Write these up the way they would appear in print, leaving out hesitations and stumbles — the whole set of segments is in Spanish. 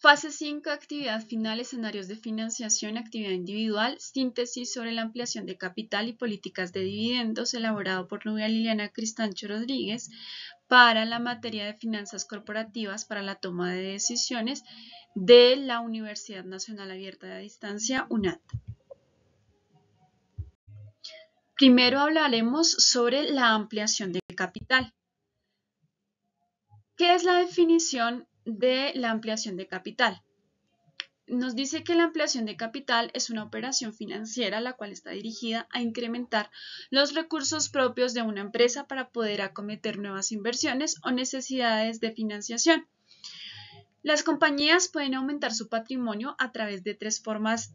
Fase 5, actividad final, escenarios de financiación, actividad individual, síntesis sobre la ampliación de capital y políticas de dividendos, elaborado por Nubia Liliana Cristancho Rodríguez para la materia de finanzas corporativas para la toma de decisiones de la Universidad Nacional Abierta de Distancia, UNAD. Primero hablaremos sobre la ampliación de capital. ¿Qué es la definición de la ampliación de capital? Nos dice que la ampliación de capital es una operación financiera la cual está dirigida a incrementar los recursos propios de una empresa para poder acometer nuevas inversiones o necesidades de financiación. Las compañías pueden aumentar su patrimonio a través de tres formas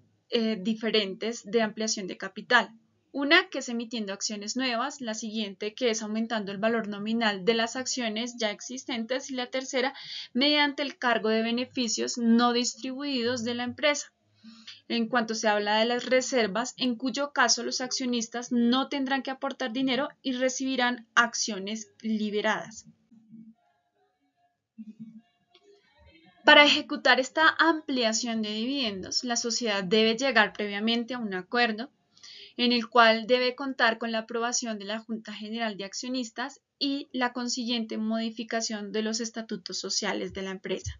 diferentes de ampliación de capital. Una que es emitiendo acciones nuevas, la siguiente que es aumentando el valor nominal de las acciones ya existentes y la tercera mediante el cargo de beneficios no distribuidos de la empresa. En cuanto se habla de las reservas, en cuyo caso los accionistas no tendrán que aportar dinero y recibirán acciones liberadas. Para ejecutar esta ampliación de dividendos, la sociedad debe llegar previamente a un acuerdo en el cual debe contar con la aprobación de la Junta General de Accionistas y la consiguiente modificación de los estatutos sociales de la empresa.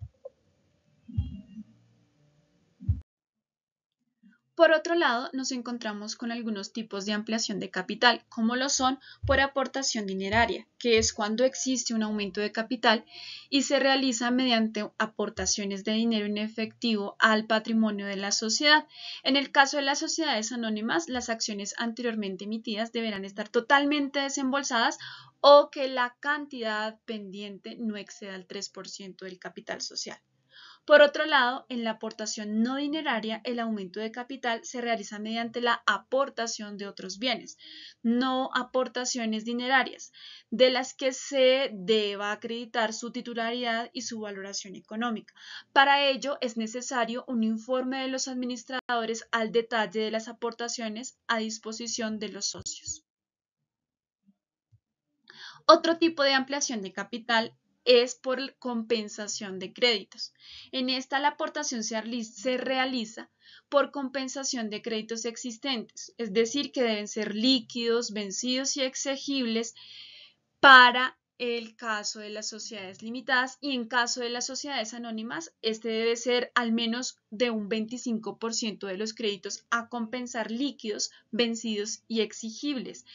Por otro lado, nos encontramos con algunos tipos de ampliación de capital, como lo son por aportación dineraria, que es cuando existe un aumento de capital y se realiza mediante aportaciones de dinero en efectivo al patrimonio de la sociedad. En el caso de las sociedades anónimas, las acciones anteriormente emitidas deberán estar totalmente desembolsadas o que la cantidad pendiente no exceda el 3% del capital social. Por otro lado, en la aportación no dineraria, el aumento de capital se realiza mediante la aportación de otros bienes, no aportaciones dinerarias, de las que se deba acreditar su titularidad y su valoración económica. Para ello es necesario un informe de los administradores al detalle de las aportaciones a disposición de los socios. Otro tipo de ampliación de capital es por compensación de créditos. En esta la aportación se realiza por compensación de créditos existentes, es decir, que deben ser líquidos, vencidos y exigibles para el caso de las sociedades limitadas y en caso de las sociedades anónimas, este debe ser al menos de un 25% de los créditos a compensar líquidos, vencidos y exigibles.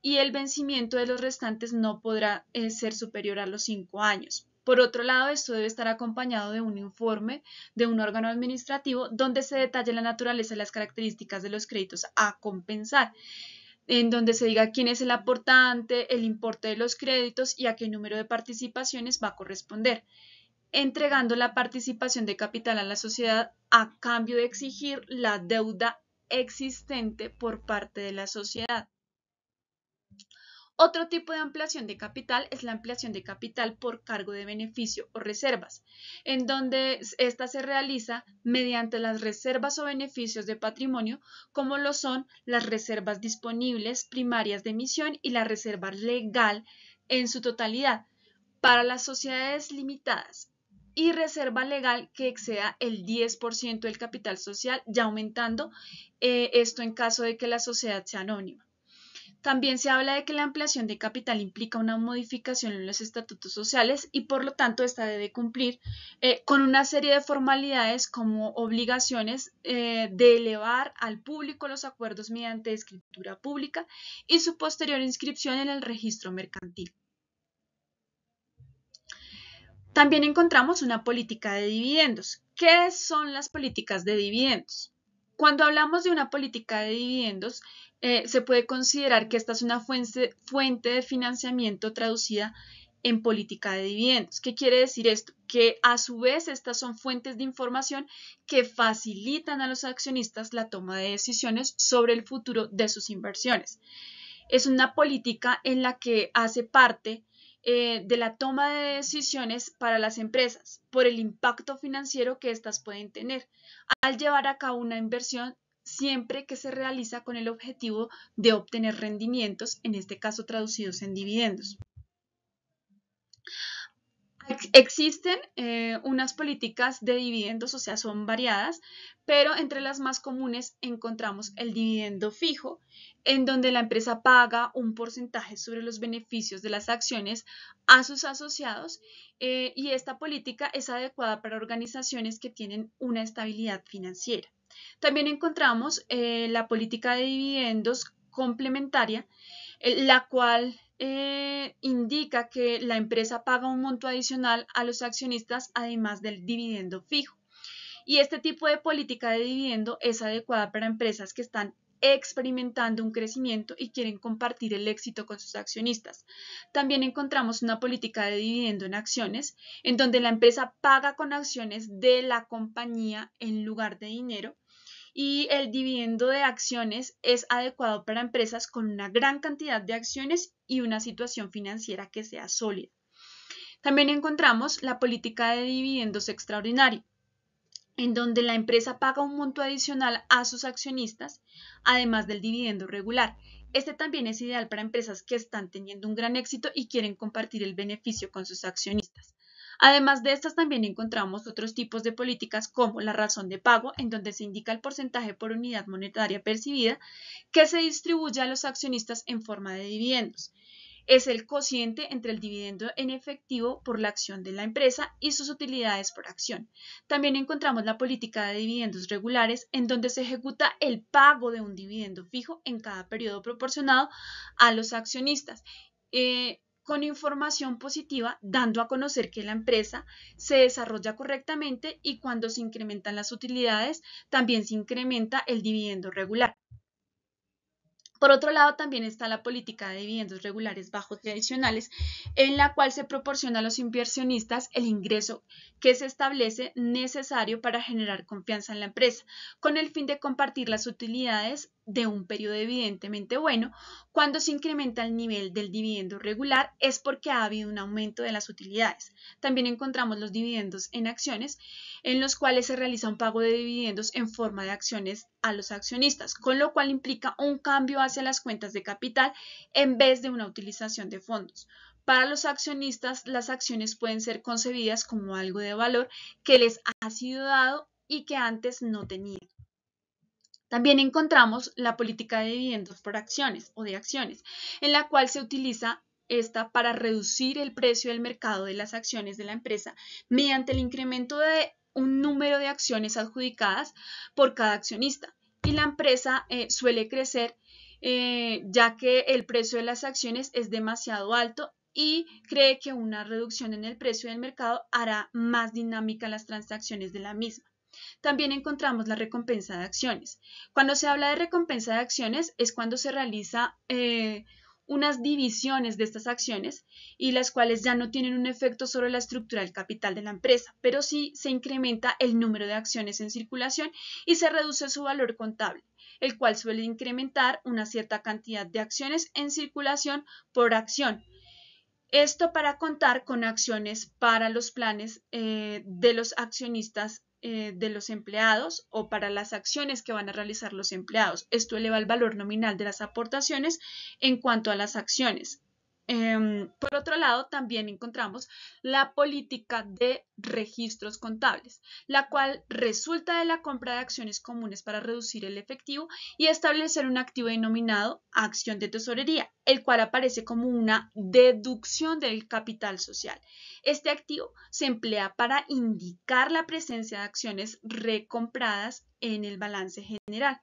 Y el vencimiento de los restantes no podrá ser superior a los 5 años. Por otro lado, esto debe estar acompañado de un informe de un órgano administrativo donde se detalle la naturaleza y las características de los créditos a compensar, en donde se diga quién es el aportante, el importe de los créditos y a qué número de participaciones va a corresponder, entregando la participación de capital a la sociedad a cambio de exigir la deuda existente por parte de la sociedad. Otro tipo de ampliación de capital es la ampliación de capital por cargo de beneficio o reservas, en donde esta se realiza mediante las reservas o beneficios de patrimonio, como lo son las reservas disponibles primarias de emisión y la reserva legal en su totalidad para las sociedades limitadas y reserva legal que exceda el 10% del capital social, ya aumentando esto en caso de que la sociedad sea anónima. También se habla de que la ampliación de capital implica una modificación en los estatutos sociales y por lo tanto esta debe cumplir con una serie de formalidades como obligaciones de elevar al público los acuerdos mediante escritura pública y su posterior inscripción en el registro mercantil. También encontramos una política de dividendos. ¿Qué son las políticas de dividendos? Cuando hablamos de una política de dividendos, se puede considerar que esta es una fuente de financiamiento traducida en política de dividendos. ¿Qué quiere decir esto? Que a su vez estas son fuentes de información que facilitan a los accionistas la toma de decisiones sobre el futuro de sus inversiones. Es una política en la que hace parte de la toma de decisiones para las empresas por el impacto financiero que éstas pueden tener al llevar a cabo una inversión siempre que se realiza con el objetivo de obtener rendimientos, en este caso traducidos en dividendos. Existen unas políticas de dividendos, o sea, son variadas, pero entre las más comunes encontramos el dividendo fijo, en donde la empresa paga un porcentaje sobre los beneficios de las acciones a sus asociados, y esta política es adecuada para organizaciones que tienen una estabilidad financiera. También encontramos la política de dividendos complementaria, la cual indica que la empresa paga un monto adicional a los accionistas además del dividendo fijo. Y este tipo de política de dividendo es adecuada para empresas que están experimentando un crecimiento y quieren compartir el éxito con sus accionistas. También encontramos una política de dividendo en acciones, en donde la empresa paga con acciones de la compañía en lugar de dinero, y el dividendo de acciones es adecuado para empresas con una gran cantidad de acciones y una situación financiera que sea sólida. También encontramos la política de dividendos extraordinario, en donde la empresa paga un monto adicional a sus accionistas, además del dividendo regular. Este también es ideal para empresas que están teniendo un gran éxito y quieren compartir el beneficio con sus accionistas. Además de estas, también encontramos otros tipos de políticas como la razón de pago, en donde se indica el porcentaje por unidad monetaria percibida que se distribuye a los accionistas en forma de dividendos. Es el cociente entre el dividendo en efectivo por la acción de la empresa y sus utilidades por acción. También encontramos la política de dividendos regulares, en donde se ejecuta el pago de un dividendo fijo en cada periodo proporcionado a los accionistas, con información positiva, dando a conocer que la empresa se desarrolla correctamente, y cuando se incrementan las utilidades, también se incrementa el dividendo regular. Por otro lado, también está la política de dividendos regulares bajos y adicionales, en la cual se proporciona a los inversionistas el ingreso que se establece necesario para generar confianza en la empresa, con el fin de compartir las utilidades de un periodo evidentemente bueno. Cuando se incrementa el nivel del dividendo regular es porque ha habido un aumento de las utilidades. También encontramos los dividendos en acciones, en los cuales se realiza un pago de dividendos en forma de acciones a los accionistas, con lo cual implica un cambio hacia las cuentas de capital en vez de una utilización de fondos. Para los accionistas, las acciones pueden ser concebidas como algo de valor que les ha sido dado y que antes no tenían. También encontramos la política de dividendos por acciones o de acciones, en la cual se utiliza esta para reducir el precio del mercado de las acciones de la empresa mediante el incremento de un número de acciones adjudicadas por cada accionista. Y la empresa suele crecer ya que el precio de las acciones es demasiado alto, y cree que una reducción en el precio del mercado hará más dinámica las transacciones de la misma. También encontramos la recompensa de acciones. Cuando se habla de recompensa de acciones es cuando se realiza unas divisiones de estas acciones, y las cuales ya no tienen un efecto sobre la estructura del capital de la empresa, pero sí se incrementa el número de acciones en circulación y se reduce su valor contable, el cual suele incrementar una cierta cantidad de acciones en circulación por acción. Esto para contar con acciones para los planes de los accionistas de los empleados, o para las acciones que van a realizar los empleados. Esto eleva el valor nominal de las aportaciones en cuanto a las acciones. Por otro lado, también encontramos la política de registros contables, la cual resulta de la compra de acciones comunes para reducir el efectivo y establecer un activo denominado acción de tesorería, el cual aparece como una deducción del capital social. Este activo se emplea para indicar la presencia de acciones recompradas en el balance general.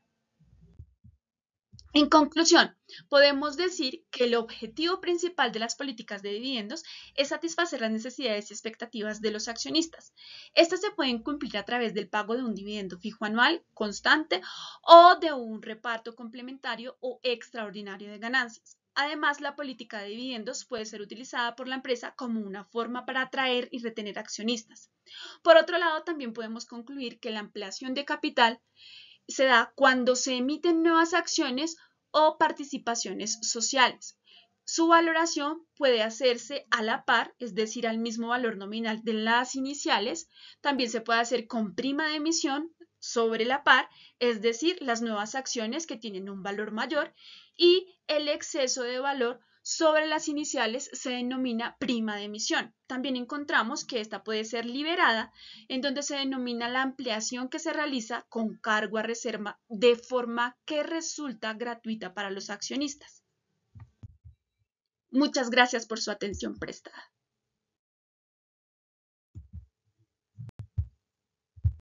En conclusión, podemos decir que el objetivo principal de las políticas de dividendos es satisfacer las necesidades y expectativas de los accionistas. Estas se pueden cumplir a través del pago de un dividendo fijo anual constante, o de un reparto complementario o extraordinario de ganancias. Además, la política de dividendos puede ser utilizada por la empresa como una forma para atraer y retener accionistas. Por otro lado, también podemos concluir que la ampliación de capital se da cuando se emiten nuevas acciones o participaciones sociales. Su valoración puede hacerse a la par, es decir, al mismo valor nominal de las iniciales. También se puede hacer con prima de emisión sobre la par, es decir, las nuevas acciones que tienen un valor mayor, y el exceso de valor sobre las iniciales se denomina prima de emisión. También encontramos que esta puede ser liberada, en donde se denomina la ampliación que se realiza con cargo a reserva de forma que resulta gratuita para los accionistas. Muchas gracias por su atención prestada.